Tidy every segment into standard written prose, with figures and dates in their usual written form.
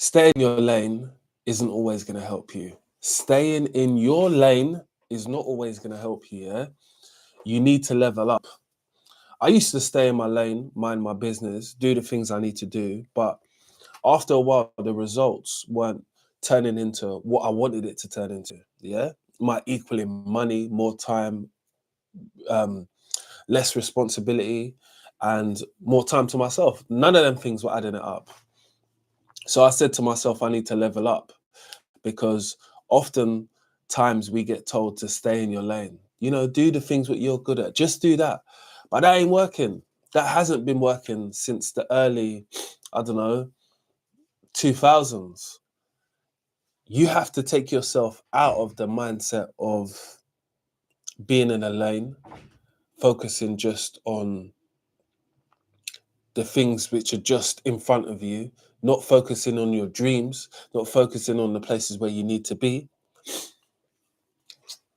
Staying in your lane isn't always going to help you. Staying in your lane is not always going to help you, yeah? You need to level up. I used to stay in my lane, mind my business, do the things I need to do, but after a while, the results weren't turning into what I wanted it to turn into, yeah? Might equaling money, more time, um, less responsibility, and more time to myself. None of them things were adding it up. So I said to myself, I need to level up because often times we get told to stay in your lane. You know, do the things that you're good at. Just do that. But that ain't working. That hasn't been working since the early, I don't know, 2000s. You have to take yourself out of the mindset of being in a lane, focusing just on the things which are just in front of you, not focusing on your dreams, not focusing on the places where you need to be.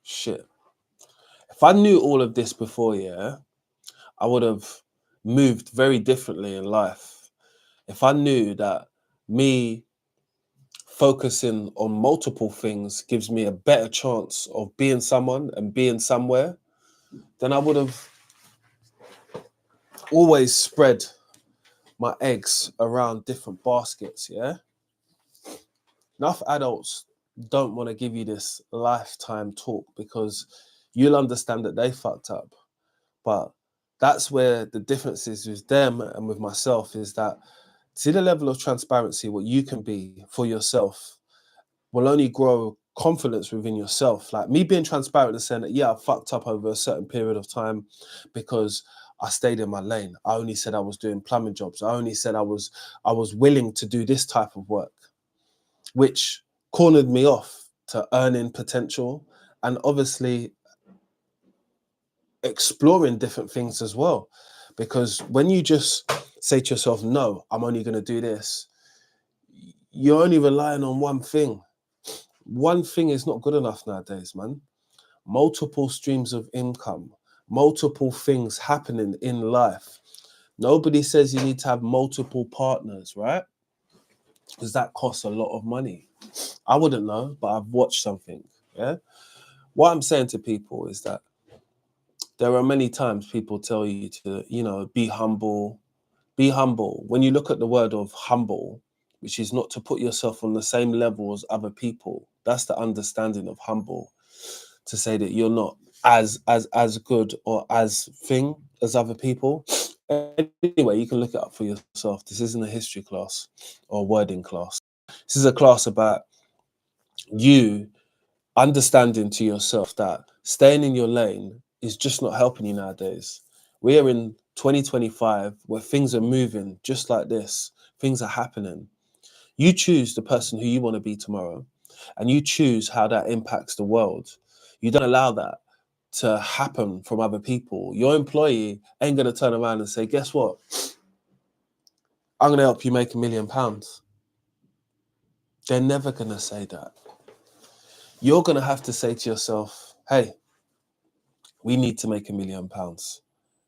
Shit. If I knew all of this before, yeah, I would have moved very differently in life. If I knew that me focusing on multiple things gives me a better chance of being someone and being somewhere, then I would have always spread my eggs around different baskets, yeah? Enough adults don't want to give you this lifetime talk because you'll understand that they fucked up. But that's where the difference is with them and with myself is that see the level of transparency, what you can be for yourself will only grow confidence within yourself. Like me being transparent and saying that, yeah, I fucked up over a certain period of time because I stayed in my lane. I only said I was doing plumbing jobs. I only said I was willing to do this type of work, which cornered me off to earning potential and obviously exploring different things as well. Because when you just say to yourself, no, I'm only going to do this, you're only relying on one thing. One thing is not good enough nowadays, man. Multiple streams of income, multiple things happening in life. Nobody says you need to have multiple partners, right? Because that costs a lot of money. I wouldn't know, but I've watched something. Yeah. What I'm saying to people is that there are many times people tell you to, you know, be humble. Be humble. When you look at the word of humble, which is not to put yourself on the same level as other people, that's the understanding of humble. To say that you're not as good or as thing as other people. Anyway, you can look it up for yourself. This isn't a history class or wording class. This is a class about you understanding to yourself that staying in your lane is just not helping you nowadays. We are in 2025 where things are moving just like this. Things are happening. You choose the person who you want to be tomorrow, and you choose how that impacts the world. You don't allow that to happen from other people. Your employee ain't going to turn around and say, guess what? I'm going to help you make £1 million. They're never going to say that. You're going to have to say to yourself, hey, we need to make £1 million.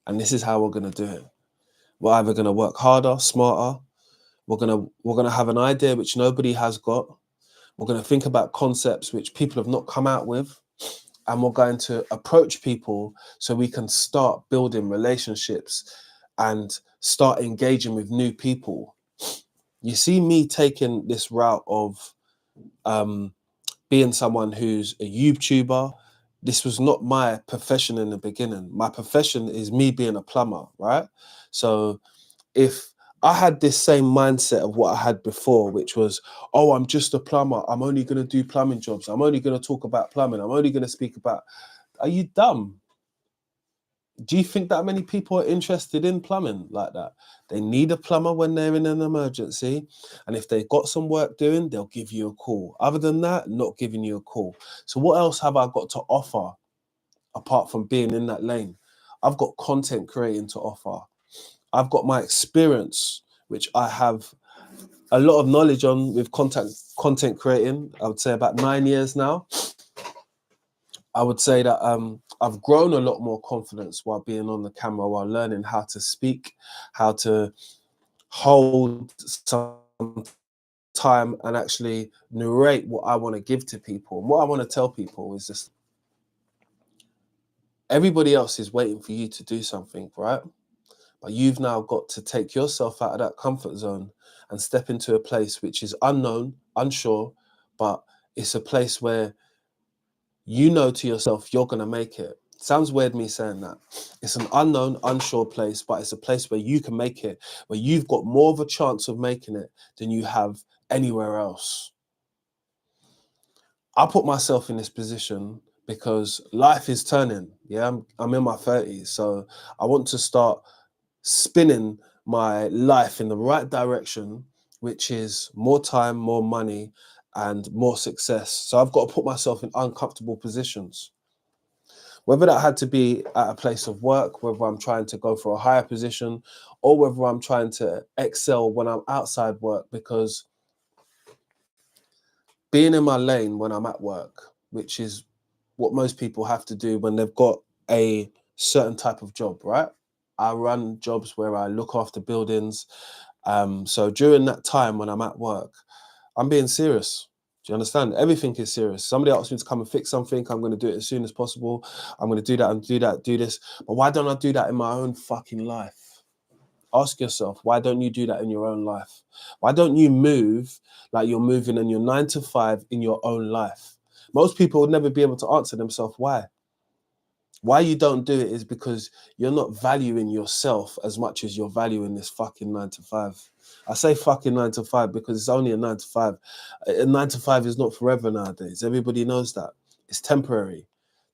And this is how we're going to do it. We're either going to work harder, smarter. We're going to have an idea which nobody has got. We're going to think about concepts which people have not come out with. And we're going to approach people so we can start building relationships and start engaging with new people. You see me taking this route of being someone who's a YouTuber. This was not my profession in the beginning. My profession is me being a plumber, right? So if I had this same mindset of what I had before, which was, oh, I'm just a plumber. I'm only going to do plumbing jobs. I'm only going to talk about plumbing. I'm only going to speak about... Are you dumb? Do you think that many people are interested in plumbing like that? They need a plumber when they're in an emergency. And if they've got some work doing, they'll give you a call. Other than that, not giving you a call. So what else have I got to offer apart from being in that lane? I've got content creating to offer. I've got my experience, which I have a lot of knowledge on with content creating. I would say about 9 years now. I would say that I've grown a lot more confidence while being on the camera, while learning how to speak, how to hold sometimes time and actually narrate what I want to give to people. And what I want to tell people is just, everybody else is waiting for you to do something, right? But you've now got to take yourself out of that comfort zone and step into a place which is unknown, unsure, but it's a place where you know to yourself you're going to make it. Sounds weird me saying that. It's an unknown, unsure place, but it's a place where you can make it, where you've got more of a chance of making it than you have anywhere else. I put myself in this position because life is turning. Yeah, I'm in my 30s, so I want to start spinning my life in the right direction, which is more time, more money, and more success. So I've got to put myself in uncomfortable positions. Whether that had to be at a place of work, whether I'm trying to go for a higher position, or whether I'm trying to excel when I'm outside work, because being in my lane when I'm at work, which is what most people have to do when they've got a certain type of job, right? I run jobs where I look after buildings. So during that time when I'm at work, I'm being serious. Do you understand? Everything is serious. Somebody asks me to come and fix something, I'm going to do it as soon as possible. I'm going to do that and do this. But why don't I do that in my own fucking life? Ask yourself, why don't you do that in your own life? Why don't you move like you're moving in your 9 to 5 in your own life? Most people would never be able to answer themselves why. Why you don't do it is because you're not valuing yourself as much as you're valuing this fucking 9 to 5. I say fucking 9 to 5 because it's only a 9 to 5. A 9 to 5 is not forever nowadays. Everybody knows that. It's temporary.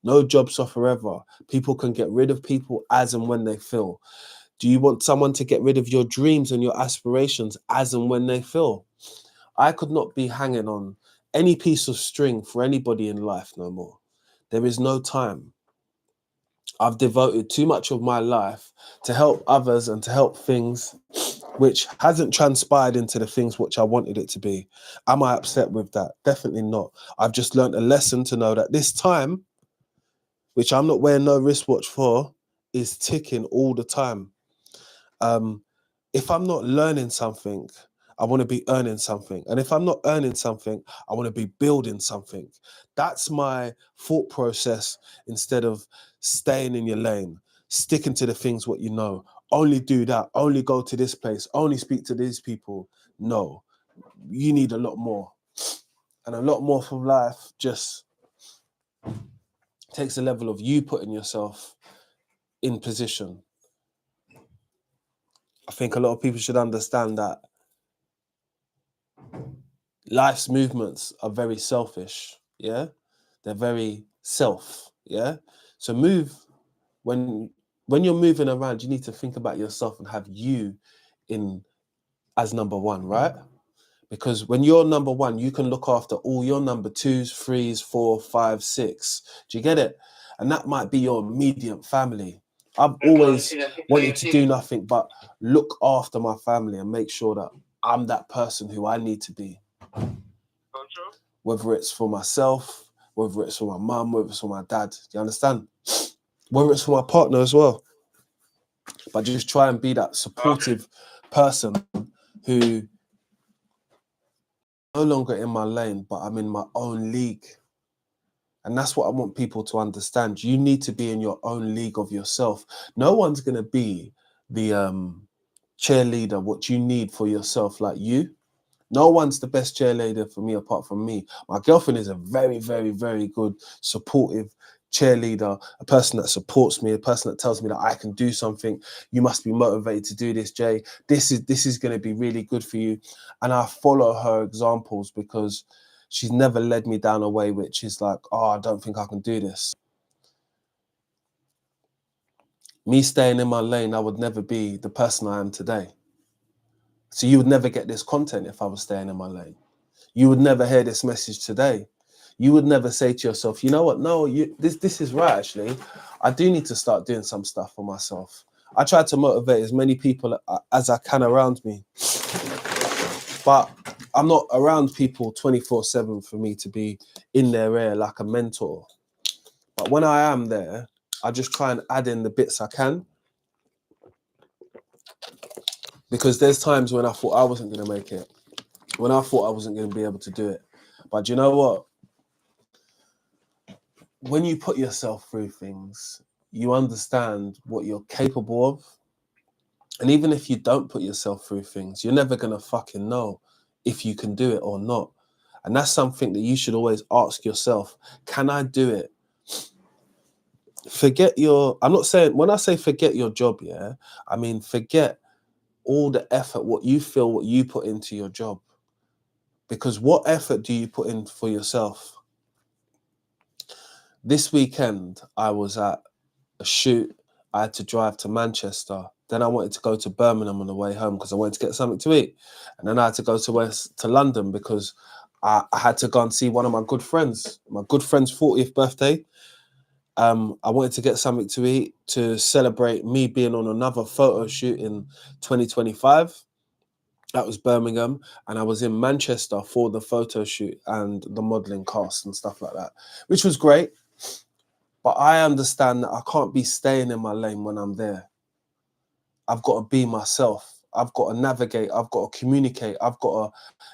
No jobs are forever. People can get rid of people as and when they feel. Do you want someone to get rid of your dreams and your aspirations as and when they feel? I could not be hanging on any piece of string for anybody in life no more. There is no time. I've devoted too much of my life to help others and to help things which hasn't transpired into the things which I wanted it to be. Am I upset with that? Definitely not. I've just learned a lesson to know that this time, which I'm not wearing no wristwatch for, is ticking all the time. If I'm not learning something, I want to be earning something. And if I'm not earning something, I want to be building something. That's my thought process instead of staying in your lane, sticking to the things what you know. Only do that, only go to this place, only speak to these people. No, you need a lot more. And a lot more from life just takes a level of you putting yourself in position. I think a lot of people should understand that life's movements are very selfish, yeah? They're very self, yeah? So when you're moving around, you need to think about yourself and have you in as number one, right? Because when you're number one, you can look after all your number twos, threes, four, five, six. Do you get it? And that might be your immediate family. I've always wanted to do nothing but look after my family and make sure that I'm that person who I need to be. Whether it's for myself, whether it's for my mum, whether it's for my dad. Do you understand? Whether it's for my partner as well. But just try and be that supportive person who no longer in my lane, but I'm in my own league. And that's what I want people to understand. You need to be in your own league of yourself. No one's going to be the cheerleader, what you need for yourself like you. No one's the best cheerleader for me apart from me. My girlfriend is a very, very, very good, supportive cheerleader, a person that supports me, a person that tells me that I can do something. You must be motivated to do this, Jay. This is going to be really good for you. And I follow her examples because she's never led me down a way which is like, oh, I don't think I can do this. Me staying in my lane, I would never be the person I am today. So you would never get this content if I was staying in my lane. You would never hear this message today. You would never say to yourself, you know what? No, this is right, actually. I do need to start doing some stuff for myself. I try to motivate as many people as I can around me. But I'm not around people 24/7 for me to be in their ear like a mentor. But when I am there, I just try and add in the bits I can. Because there's times when I thought I wasn't going to make it. when I thought I wasn't going to be able to do it. But you know what? When you put yourself through things, you understand what you're capable of. And even if you don't put yourself through things, you're never going to fucking know if you can do it or not. And that's something that you should always ask yourself. Can I do it? I'm not saying, when I say forget your job, yeah, I mean, forget all the effort, what you put into your job. Because what effort do you put in for yourself? This weekend, I was at a shoot. I had to drive to Manchester. Then I wanted to go to Birmingham on the way home because I wanted to get something to eat. And then I had to go to London because I had to go and see one of my good friends' 40th birthday. I wanted to get something to eat to celebrate me being on another photo shoot in 2025. That was Birmingham, and I was in Manchester for the photo shoot and the modelling cast and stuff like that, which was great. But I understand that I can't be staying in my lane when I'm there. I've got to be myself. I've got to navigate. I've got to communicate. I've got to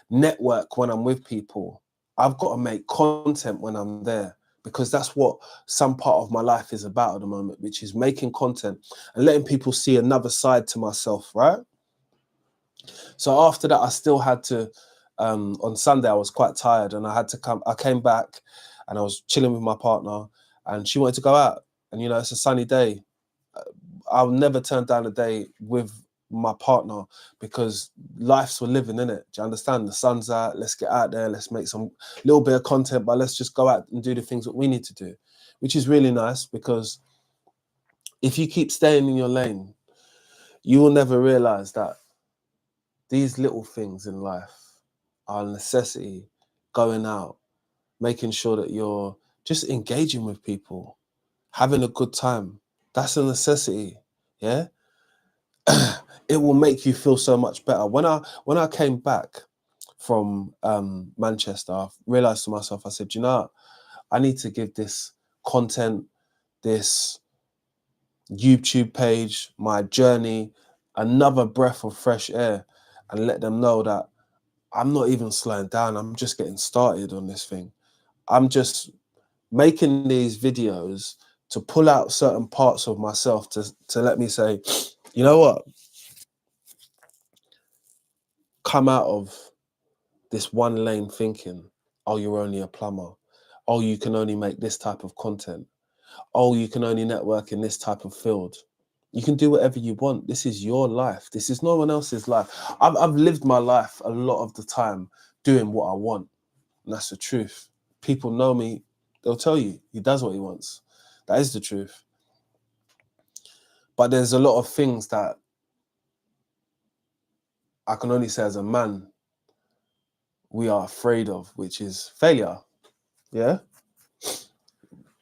network when I'm with people. I've got to make content when I'm there, because that's what some part of my life is about at the moment, which is making content and letting people see another side to myself, right? So after that, I still had to, on Sunday, I was quite tired and I came back and I was chilling with my partner and she wanted to go out. And, it's a sunny day. I'll never turn down a day with my partner because life's for living, in it. Do you understand? The sun's out, let's get out there, let's make some little bit of content, but let's just go out and do the things that we need to do, which is really nice, because if you keep staying in your lane, you will never realize that these little things in life are a necessity. Going out, making sure that you're just engaging with people, having a good time. That's a necessity. Yeah. It will make you feel so much better. When I came back from Manchester, I realized to myself, I said, I need to give this content, this YouTube page, my journey, another breath of fresh air, and let them know that I'm not even slowing down. I'm just getting started on this thing. I'm just making these videos to pull out certain parts of myself to let me say, you know what? Come out of this one lane thinking, oh, you're only a plumber. Oh, you can only make this type of content. Oh, you can only network in this type of field. You can do whatever you want. This is your life. This is no one else's life. I've lived my life a lot of the time doing what I want. And that's the truth. People know me. They'll tell you he does what he wants. That is the truth. But there's a lot of things that I can only say as a man, we are afraid of, which is failure. Yeah.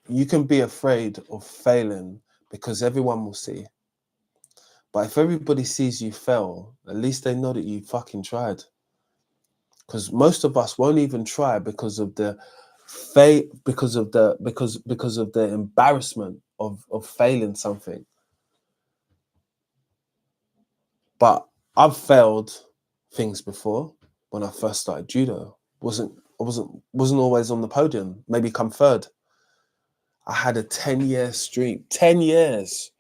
You can be afraid of failing because everyone will see. But if everybody sees you fail, at least they know that you fucking tried. Because most of us won't even try because of the because of the embarrassment of failing something. But I've failed things before. When I first started judo, I wasn't always on the podium. Maybe come third. I had a 10-year streak, 10 years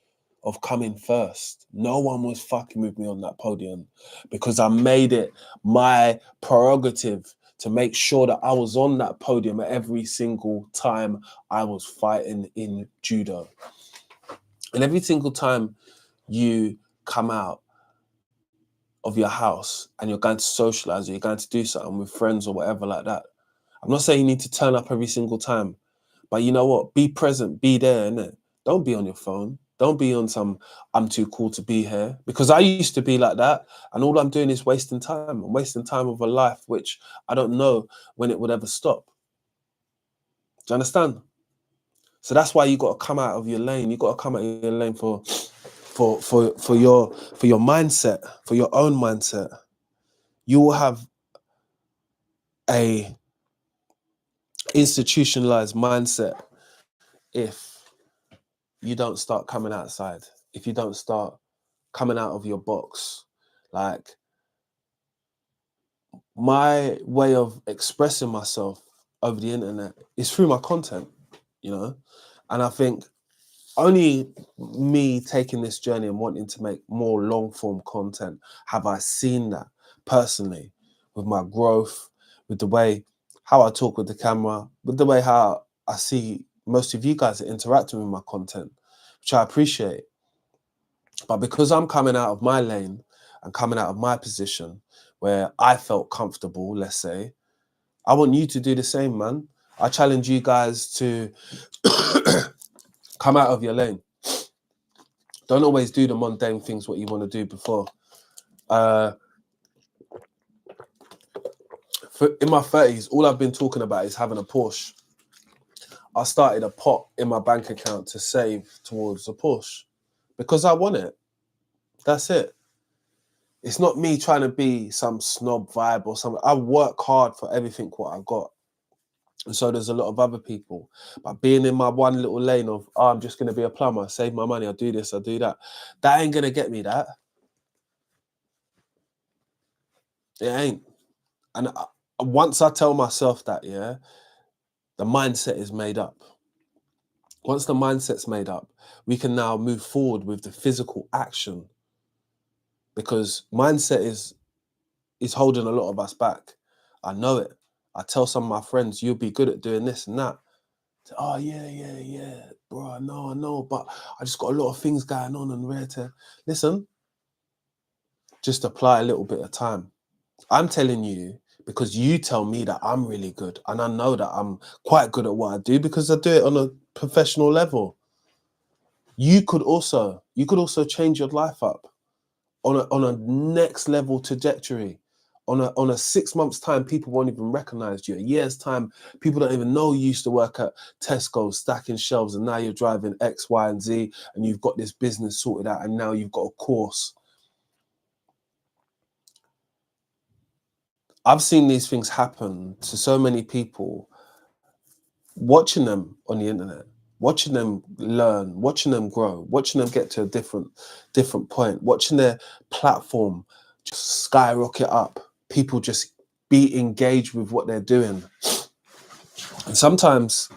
of coming first. No one was fucking with me on that podium because I made it my prerogative to make sure that I was on that podium every single time I was fighting in judo. And every single time you come out of your house and you're going to socialize or you're going to do something with friends or whatever like that, I'm not saying you need to turn up every single time, but you know what? Be present, be there, innit? Don't be on your phone. Don't be on some, I'm too cool to be here. Because I used to be like that. And all I'm doing is wasting time. I'm wasting time of a life which I don't know when it would ever stop. Do you understand? So that's why you got to come out of your lane. You got to come out of your lane for your mindset, for your own mindset. You will have a institutionalized mindset if you don't start coming outside, if you don't start coming out of your box. Like, my way of expressing myself over the internet is through my content, you know? And I think only me taking this journey and wanting to make more long form content have I seen that personally with my growth, with the way how I talk with the camera, with the way how I see most of you guys are interacting with my content, which I appreciate. But because I'm coming out of my lane and coming out of my position where I felt comfortable, let's say, I want you to do the same, man. I challenge you guys to come out of your lane. Don't always do the mundane things what you want to do before. In my 30s, all I've been talking about is having a Porsche. I started a pot in my bank account to save towards a Porsche because I want it. That's it. It's not me trying to be some snob vibe or something. I work hard for everything what I got. And so there's a lot of other people. But being in my one little lane of, oh, I'm just going to be a plumber, save my money, I'll do this, I'll do that. That ain't going to get me that. It ain't. And once I tell myself that, yeah, the mindset is made up. Once the mindset's made up, we can now move forward with the physical action, because mindset is holding a lot of us back. I know it. I tell some of my friends, you'll be good at doing this and that. Oh, yeah, bro, I know, but I just got a lot of things going on and rare to listen. Just apply a little bit of time. I'm telling you because you tell me that I'm really good, and I know that I'm quite good at what I do because I do it on a professional level. You could also change your life up on a next level trajectory. On a 6 months time, people won't even recognize you. A year's time, people don't even know you used to work at Tesco stacking shelves, and now you're driving X, Y, and Z, and you've got this business sorted out, and now you've got a course. I've seen these things happen to so many people, watching them on the internet, watching them learn, watching them grow, watching them get to a different point, watching their platform just skyrocket up. People just be engaged with what they're doing. And sometimes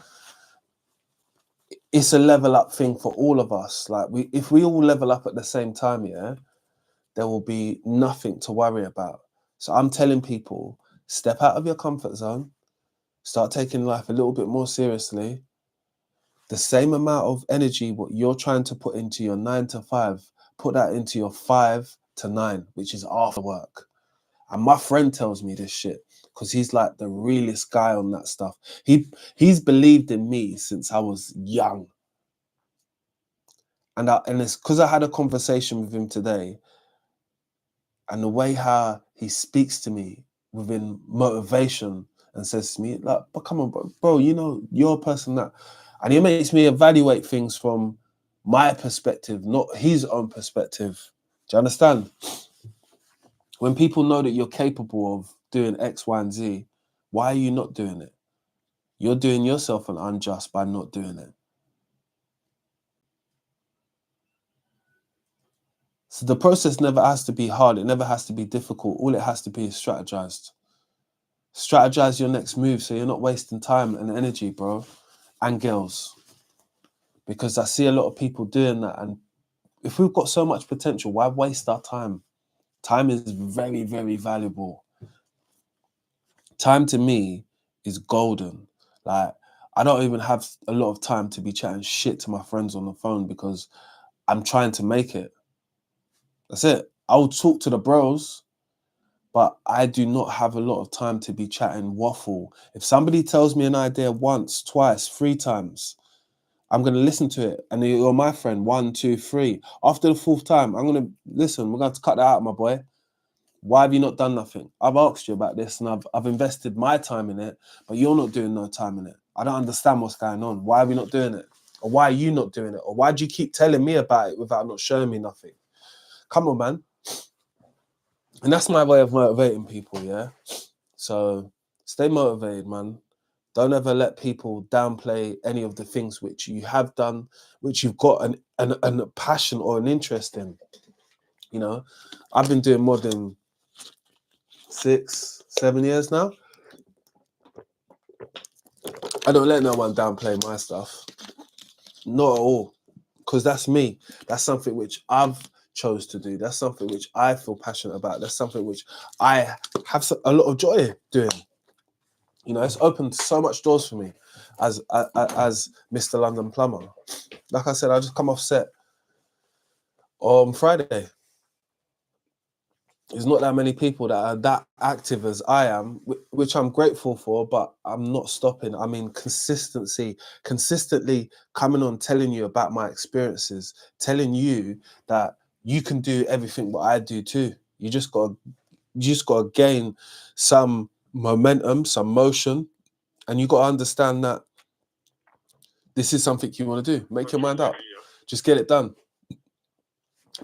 it's a level up thing for all of us. Like if we all level up at the same time, yeah, there will be nothing to worry about. So I'm telling people, step out of your comfort zone, start taking life a little bit more seriously. The same amount of energy what you're trying to put into your 9 to 5, put that into your 5 to 9, which is after work. And my friend tells me this shit because he's like the realest guy on that stuff. He's believed in me since I was young. And it's because I had a conversation with him today, and the way how he speaks to me within motivation and says to me, like, but come on, bro, you know, you're a person that, and he makes me evaluate things from my perspective, not his own perspective. Do you understand? When people know that you're capable of doing X, Y, and Z, why are you not doing it? You're doing yourself an unjust by not doing it. So the process never has to be hard. It never has to be difficult. All it has to be is strategized. Strategize your next move so you're not wasting time and energy, bro, and girls. Because I see a lot of people doing that. And if we've got so much potential, why waste our time? Time is very, very valuable. Time to me is golden. Like, I don't even have a lot of time to be chatting shit to my friends on the phone because I'm trying to make it. That's it. I'll talk to the bros, but I do not have a lot of time to be chatting waffle. If somebody tells me an idea once, twice, 3 times, I'm going to listen to it. And you're my friend, 1, 2, 3. After the 4th time, I'm going to listen. We're going to have to cut that out, my boy. Why have you not done nothing? I've asked you about this and I've invested my time in it, but you're not doing no time in it. I don't understand what's going on. Why are we not doing it? Or why are you not doing it? Or why do you keep telling me about it without not showing me nothing? Come on, man. And that's my way of motivating people, yeah? So stay motivated, man. Don't ever let people downplay any of the things which you have done, which you've got a passion or an interest in. You know, I've been doing more than 6, 7 years now. I don't let no one downplay my stuff. Not at all. Because that's me. That's something which I've chose to do. That's something which I feel passionate about. That's something which I have a lot of joy doing. You know, it's opened so much doors for me as Mr. London Plumber. Like I said, I just come off set on Friday. There's not that many people that are that active as I am, which I'm grateful for, but I'm not stopping. I mean, consistently coming on, telling you about my experiences, telling you that you can do everything what I do too. You just got to gain some momentum, some motion, and you got to understand that this is something you want to do. Make your mind up. Just get it done.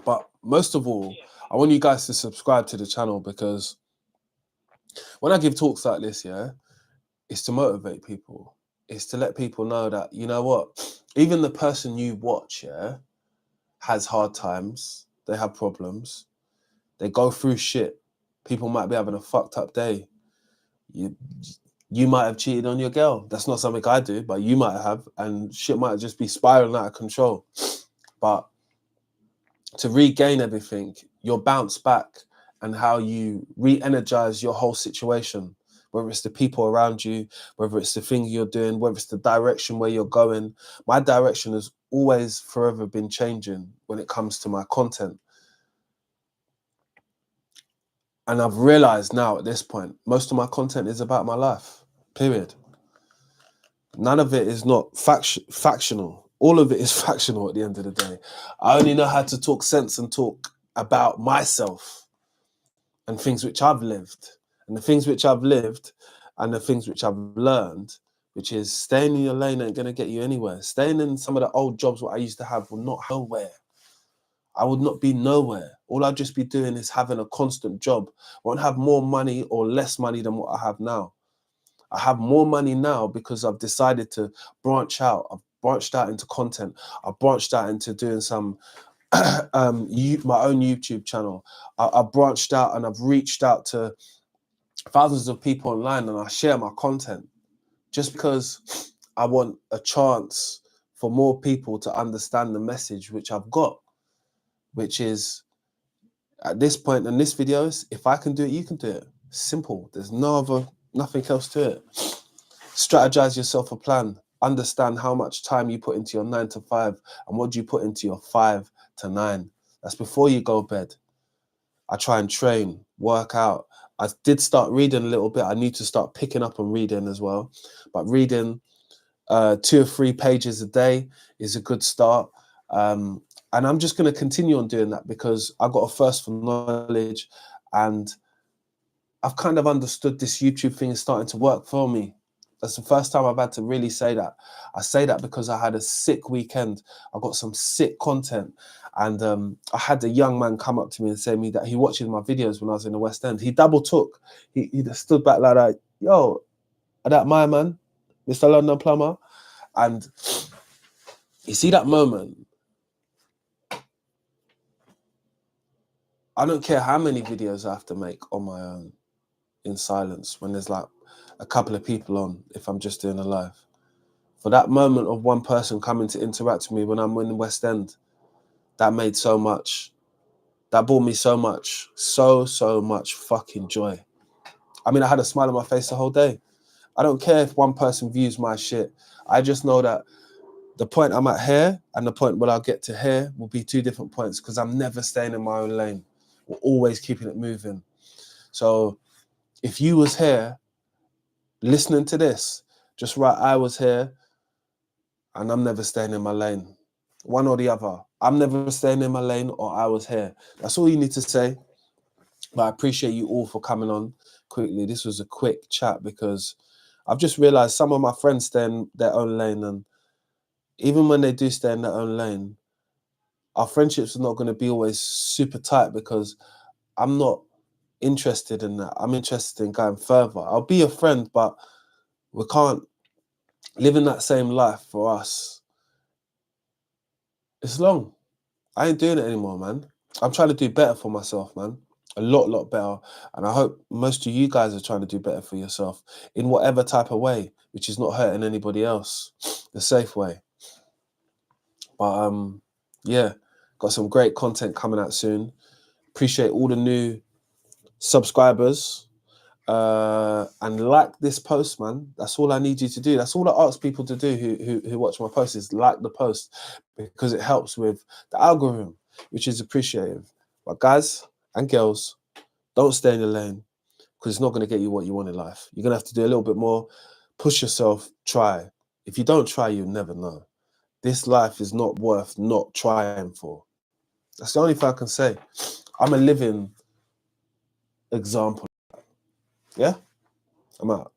But most of all, I want you guys to subscribe to the channel, because when I give talks like this, yeah, it's to motivate people. It's to let people know that, you know what, even the person you watch, yeah, has hard times. They have problems. They go through shit. People might be having a fucked up day. You might have cheated on your girl. That's not something I do, but you might have, and shit might just be spiraling out of control. But to regain everything, you'll bounce back, and how you re-energize your whole situation, whether it's the people around you, whether it's the thing you're doing, whether it's the direction where you're going. My direction has always forever been changing when it comes to my content. And I've realized now at this point, most of my content is about my life, period. None of it is not factional. All of it is factional at the end of the day. I only know how to talk sense and talk about myself and things which I've lived. And the things which I've lived and the things which I've learned, which is staying in your lane ain't going to get you anywhere. Staying in some of the old jobs what I used to have will not nowhere. I would not be nowhere. All I'd just be doing is having a constant job. I won't have more money or less money than what I have now. I have more money now because I've decided to branch out. I've branched out into content. I've branched out into doing some my own YouTube channel. I've branched out and I've reached out to thousands of people online, and I share my content just because I want a chance for more people to understand the message which I've got, which is, at this point in this video, if I can do it, you can do it. Simple. There's nothing else to it. Strategize yourself a plan. Understand how much time you put into your 9 to 5 and what do you put into your 5 to 9. That's before you go to bed. I try and train, work out. I did start reading a little bit. I need to start picking up on reading as well. But reading 2 or 3 pages a day is a good start. And I'm just going to continue on doing that because I got a thirst for knowledge, and I've kind of understood this YouTube thing is starting to work for me. That's the first time I've had to really say that. I say that because I had a sick weekend. I got some sick content. And I had a young man come up to me and say to me that he watches my videos when I was in the West End. He double took. He stood back like that. Yo, are that my man, Mr. London Plumber? And you see that moment, I don't care how many videos I have to make on my own in silence when there's like a couple of people on, if I'm just doing a live. For that moment of one person coming to interact with me when I'm in the West End, that made so much. That brought me so much, so much fucking joy. I mean, I had a smile on my face the whole day. I don't care if one person views my shit. I just know that the point I'm at here and the point where I'll get to here will be 2 different points, because I'm never staying in my own lane. We're always keeping it moving. So if you was here listening to this, just write I was here and I'm never staying in my lane. One or the other. I'm never staying in my lane or I was here. That's all you need to say. But I appreciate you all for coming on quickly. This was a quick chat because I've just realized some of my friends stay in their own lane, and even when they do stay in their own lane, our friendships are not going to be always super tight because I'm not interested in that. I'm interested in going further. I'll be a friend, but we can't live in that same life for us. It's long. I ain't doing it anymore, man. I'm trying to do better for myself, man. a lot better. And I hope most of you guys are trying to do better for yourself in whatever type of way, which is not hurting anybody else, the safe way. But yeah, got some great content coming out soon. Appreciate all the new subscribers. And like this post, man. That's all I need you to do. That's all I ask people to do who watch my posts, is like the post, because it helps with the algorithm, which is appreciative. But guys and girls, don't stay in your lane, because it's not going to get you what you want in life. You're going to have to do a little bit more, push yourself, try. If you don't try, you'll never know. This life is not worth not trying for. That's the only thing I can say. I'm a living example. Yeah? I'm out.